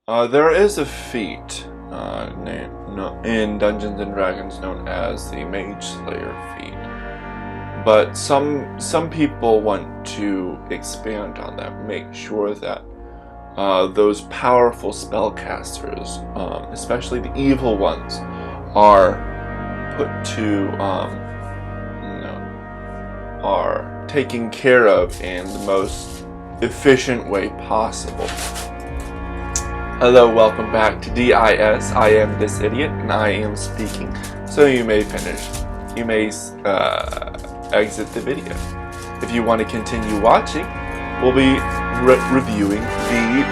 There is a feat in Dungeons and Dragons known as the Mage Slayer feat, but some people want to expand on that, make sure that those powerful spellcasters, especially the evil ones, are put to are taken care of in the most efficient way possible. Hello, welcome back to DIS. I am this idiot, and I am speaking, so you may finish. You may exit the video. If you want to continue watching, we'll be reviewing the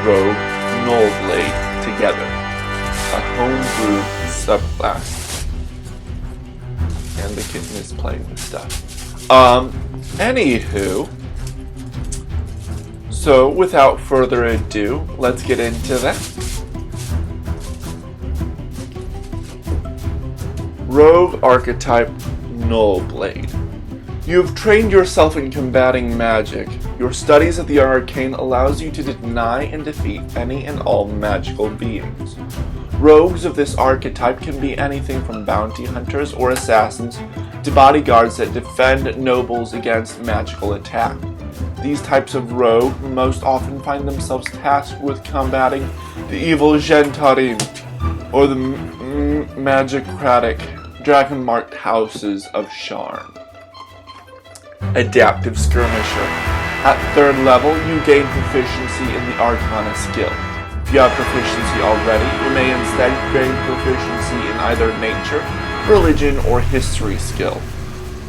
Rogue Nullblade together, a homebrew subclass. And the kitten is playing with stuff. Anywho, so without further ado, let's get into that. Rogue Archetype Nullblade. You have trained yourself in combating magic. Your studies of the arcane allows you to deny and defeat any and all magical beings. Rogues of this archetype can be anything from bounty hunters or assassins to bodyguards that defend nobles against magical attack. These types of rogue most often find themselves tasked with combating the evil Gentarim, or the magicratic dragon-marked houses of Sharn. Adaptive Skirmisher. At 3rd level, you gain proficiency in the Arcana skill. If you have proficiency already, you may instead gain proficiency in either Nature, Religion, or History skill.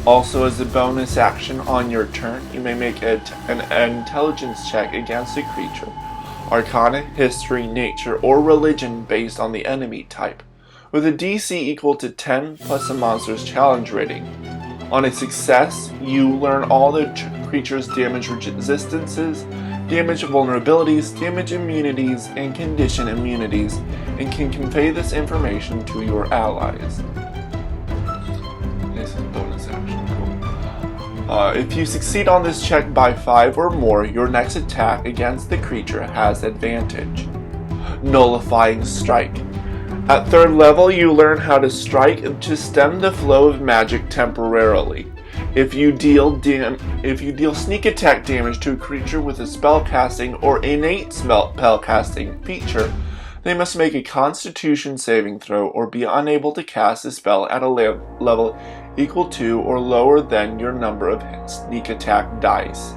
Also, as a bonus action on your turn, you may make an intelligence check against a creature, Arcana, History, Nature, or Religion based on the enemy type, with a DC equal to 10 plus a monster's challenge rating. On a success, you learn all the creature's damage resistances, damage vulnerabilities, damage immunities, and condition immunities, and can convey this information to your allies. This is bonus action. Cool. If you succeed on this check by 5 or more, your next attack against the creature has advantage. Nullifying Strike. At 3rd level, you learn how to strike to stem the flow of magic temporarily. If you deal sneak attack damage to a creature with a spellcasting or innate spellcasting feature, they must make a Constitution saving throw or be unable to cast a spell at a level equal to or lower than your number of sneak attack dice.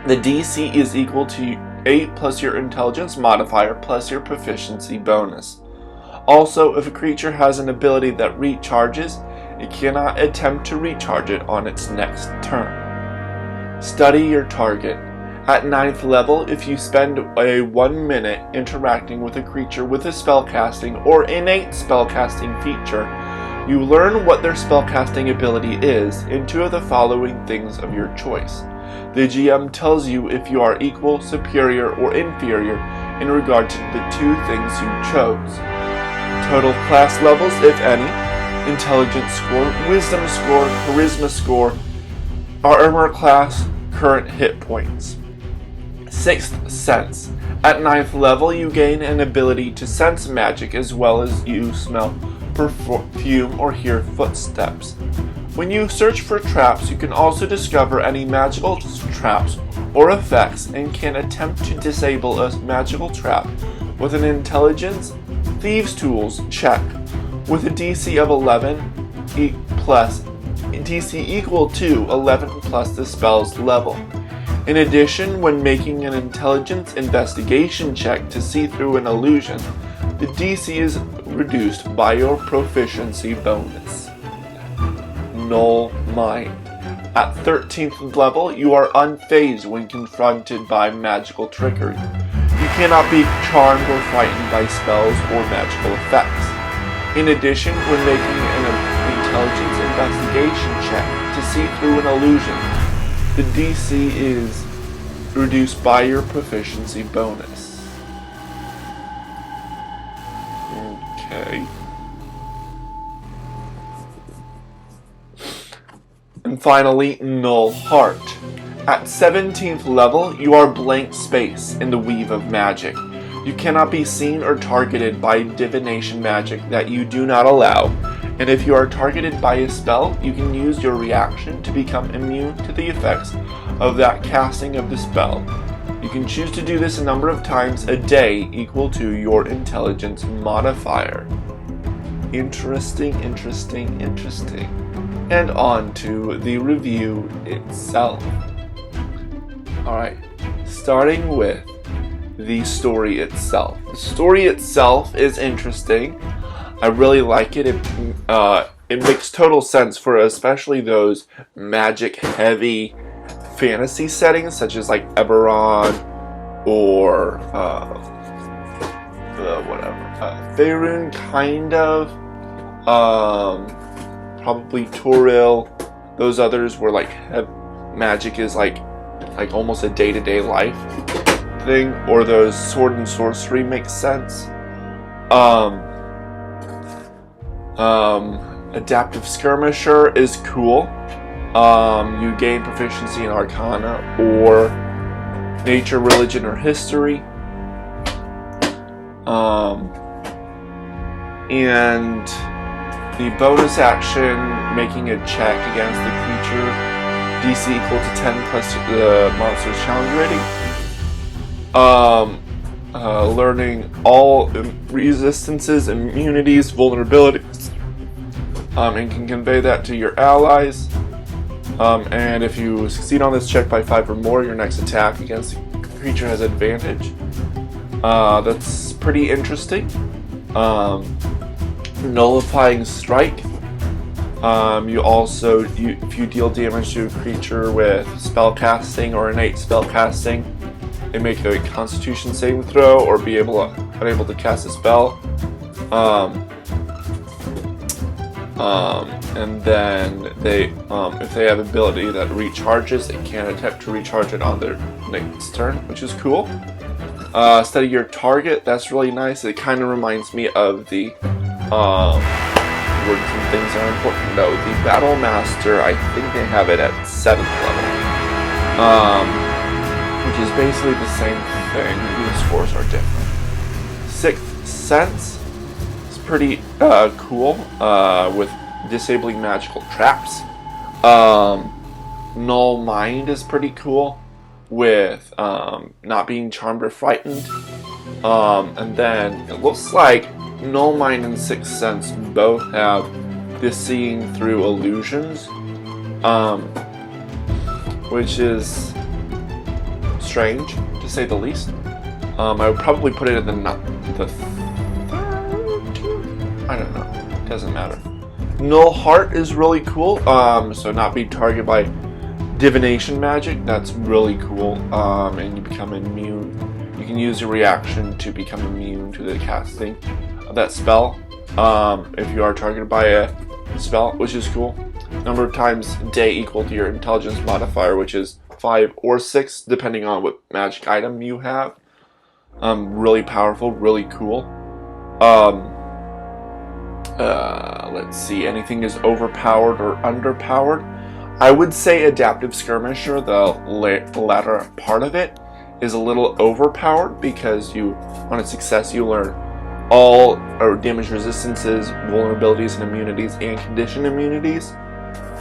The DC is equal to 8 plus your intelligence modifier plus your proficiency bonus. Also, if a creature has an ability that recharges, it cannot attempt to recharge it on its next turn. Study your target. At 9th level, if you spend a 1 minute interacting with a creature with a spellcasting or innate spellcasting feature, you learn what their spellcasting ability is in 2 of the following things of your choice. The GM tells you if you are equal, superior, or inferior in regard to the 2 things you chose. Total class levels, if any, intelligence score, wisdom score, charisma score, armor class, current hit points. 6th sense. At 9th level, you gain an ability to sense magic as well as you smell perfume or hear footsteps. When you search for traps, you can also discover any magical traps or effects and can attempt to disable a magical trap with an intelligence thieves tools check with a DC of 11 plus DC equal to 11 plus the spell's level. In addition, when making an intelligence investigation check to see through an illusion, the DC is reduced by your proficiency bonus. Null Mind. At 13th level, you are unfazed when confronted by magical trickery. You cannot be charmed or frightened by spells or magical effects. In addition, when making an intelligence investigation check to see through an illusion, the DC is reduced by your proficiency bonus. Okay. And finally, Null Heart. At 17th level, you are blank space in the weave of magic. You cannot be seen or targeted by divination magic that you do not allow, and if you are targeted by a spell, you can use your reaction to become immune to the effects of that casting of the spell. You can choose to do this a number of times a day equal to your intelligence modifier. Interesting. And on to the review itself. Alright, starting with the story itself. The story itself is interesting. I really like it. It makes total sense for especially those magic-heavy fantasy settings, such as like Eberron or Faerun, kind of. Probably Toril. Those others where like magic is like almost a day-to-day life thing, or those sword and sorcery makes sense. Adaptive skirmisher is cool. You gain proficiency in Arcana or Nature, Religion, or History. And the bonus action, making a check against the creature, DC equal to 10 plus the monster's challenge rating. Learning all resistances, immunities, vulnerabilities, and can convey that to your allies. And if you succeed on this check by 5 or more, your next attack against the creature has advantage. That's pretty interesting. Nullifying strike. If you deal damage to a creature with spellcasting or innate spellcasting, they make a Constitution saving throw or be unable to cast a spell. And then if they have ability that recharges, they can attempt to recharge it on their next turn, which is cool. Study your target. That's really nice. It kind of reminds me of the words and things are important though. The Battle Master, I think they have it at 7th level, which is basically the same thing. The scores are different. 6th Sense is pretty cool with disabling magical traps. Null Mind is pretty cool with not being charmed or frightened. And then it looks like Null Mind and 6th Sense both have this seeing through illusions, which is strange to say the least. I would probably put it in the third tier? I don't know. It doesn't matter. Null Heart is really cool. So not being targeted by divination magic. That's really cool. And you become immune. You can use your reaction to become immune to the casting of that spell. If you are targeted by a spell, which is cool. Number of times a day equal to your intelligence modifier, which is 5 or 6, depending on what magic item you have. Really powerful, really cool. Let's see, anything is overpowered or underpowered. I would say Adaptive Skirmisher, the latter part of it, is a little overpowered because on a success, you learn all damage resistances, vulnerabilities, and immunities, and condition immunities.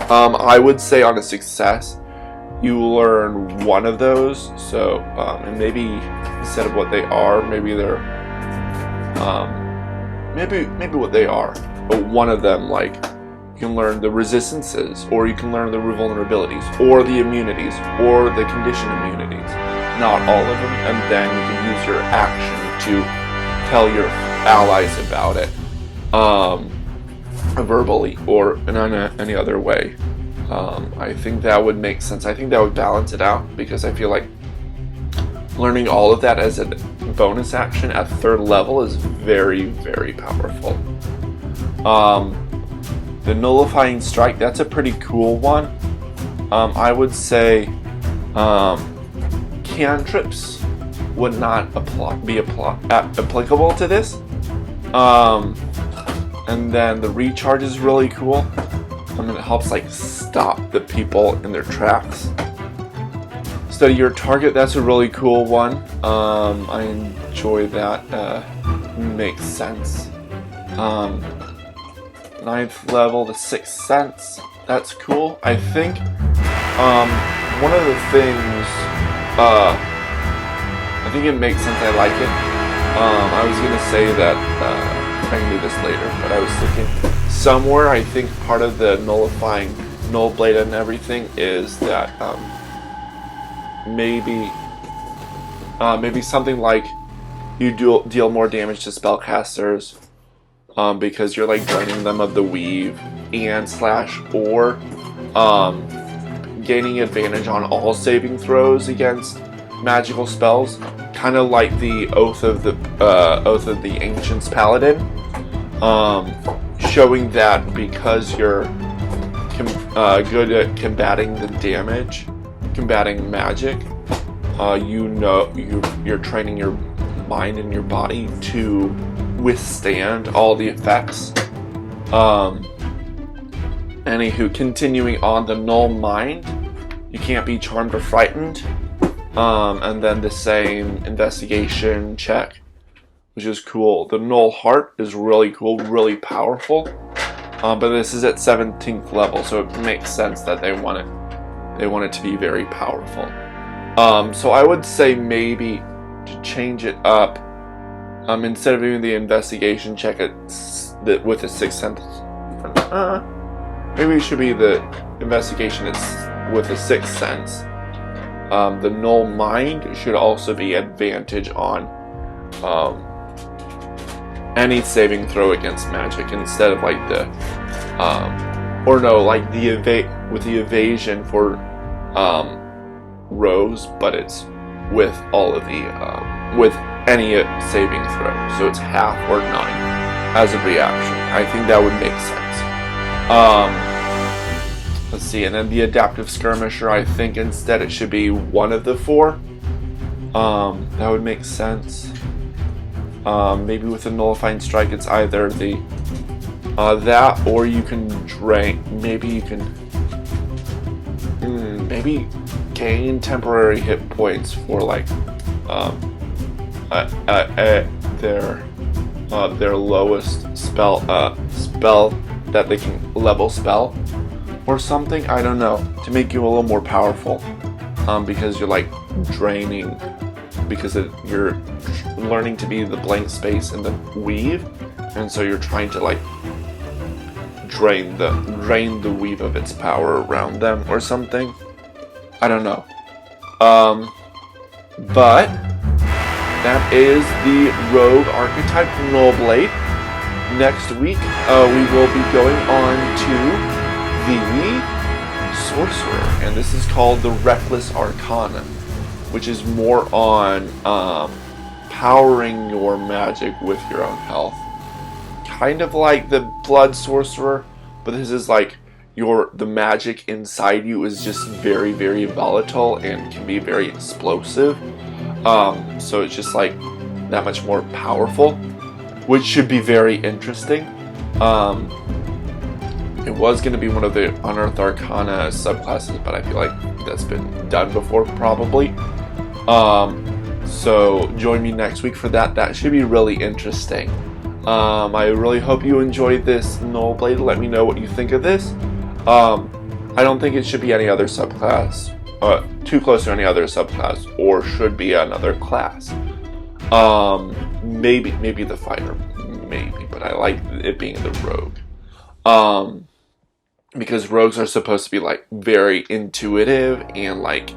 I would say on a success, you learn one of those. So, and maybe instead of what they are, maybe they're maybe what they are. But one of them, like, you can learn the resistances, or you can learn the vulnerabilities, or the immunities, or the condition immunities. Not all of them, and then you can use your action to tell your allies about it, verbally or in any other way. I think that would make sense. I think that would balance it out, because I feel like learning all of that as a bonus action at 3rd level is very, very powerful. The Nullifying Strike, that's a pretty cool one. I would say cantrips would not be applicable to this. And then the recharge is really cool. It helps like stop the people in their tracks. Study your target, that's a really cool one. enjoy that. Makes sense. 9th level, the 6th sense. That's cool. I think one of the things, I think it makes sense. I like it. I was gonna say that I can do this later, but I was thinking somewhere. I think part of the nullifying Nullblade and everything is that maybe something like you deal more damage to spellcasters because you're like draining them of the weave and slash, or gaining advantage on all saving throws against magical spells, kind of like the Oath of the Ancients Paladin, showing that because you're good at combating the damage, combating magic, you're training your mind and your body to withstand all the effects. Anywho, continuing on the null mind, you can't be charmed or frightened. And then the same investigation check, which is cool. The null heart is really cool, really powerful. But this is at 17th level, so it makes sense that they want it to be very powerful. So I would say maybe to change it up, instead of doing the investigation check with the 6th sense, maybe it should be the investigation with the 6th sense. The null mind should also be advantage on any saving throw against magic, instead of like the with the evasion for rogues, but it's with all of the with any saving throw, so it's half or 9 as a reaction. I think that would make sense. Let's see, and then the adaptive skirmisher, I think instead it should be one of the 4. That would make sense. Maybe with a nullifying strike, it's either the that, or you can drain. Maybe you can maybe gain temporary hit points for like their lowest spell that they can level spell or something. I don't know, to make you a little more powerful, because you're like draining, because you're learning to be the blank space in the weave, and so you're trying to like drain the weave of its power around them or something. I don't know. But that is the rogue archetype Nullblade. Next week we will be going on to the sorcerer, and this is called the Reckless Arcana, which is more on powering your magic with your own health. Kind of like the blood sorcerer, but this is like the magic inside you is just very, very volatile and can be very explosive. So it's just like that much more powerful, which should be very interesting. It was going to be one of the Unearthed Arcana subclasses, but I feel like that's been done before, probably. So join me next week for that. That should be really interesting. I really hope you enjoyed this Nullblade. Let me know what you think of this. I don't think it should be any other subclass, too close to any other subclass, or should be another class. Maybe the fighter, maybe, but I like it being the rogue. Because rogues are supposed to be like very intuitive and like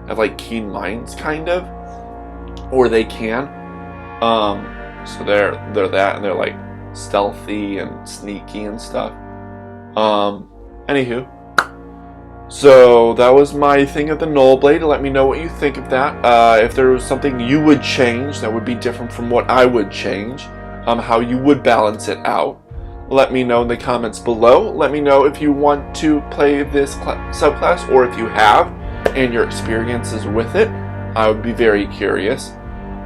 have like keen minds, kind of, or they can. So they're that, and they're like stealthy and sneaky and stuff. Anywho, so that was my thing of the Nullblade. Let me know what you think of that. If there was something you would change that would be different from what I would change, how you would balance it out, let me know in the comments below. Let me know if you want to play this subclass, or if you have, and your experiences with it. I would be very curious.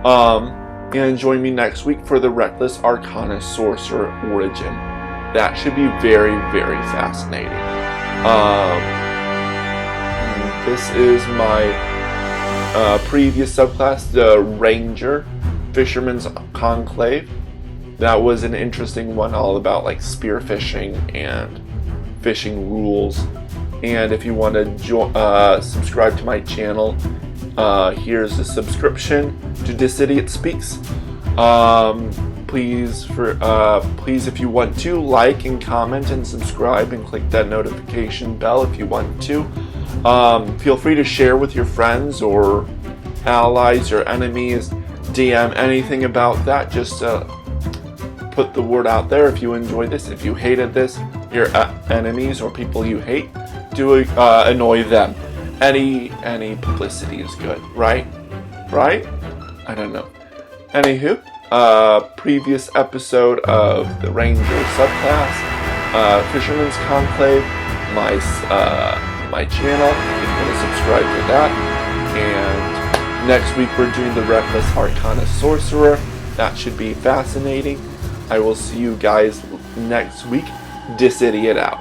And join me next week for the Reckless Arcana Sorcerer Origin. That should be very, very fascinating. This is my previous subclass, the Ranger, Fisherman's Conclave. That was an interesting one, all about like spearfishing and fishing rules. And if you want to subscribe to my channel, here's a subscription to This Idiot Speaks. Please, if you want to, like and comment and subscribe and click that notification bell if you want to. Feel free to share with your friends or allies or enemies. DM anything about that. Just put the word out there if you enjoyed this. If you hated this, your enemies or people you hate, do annoy them. Any publicity is good, right? I don't know. Anywho, previous episode of the Ranger subclass, Fisherman's Conclave, my channel. If you want to subscribe to that. And next week we're doing the Reckless Arcana Sorcerer. That should be fascinating. I will see you guys next week. This Idiot out.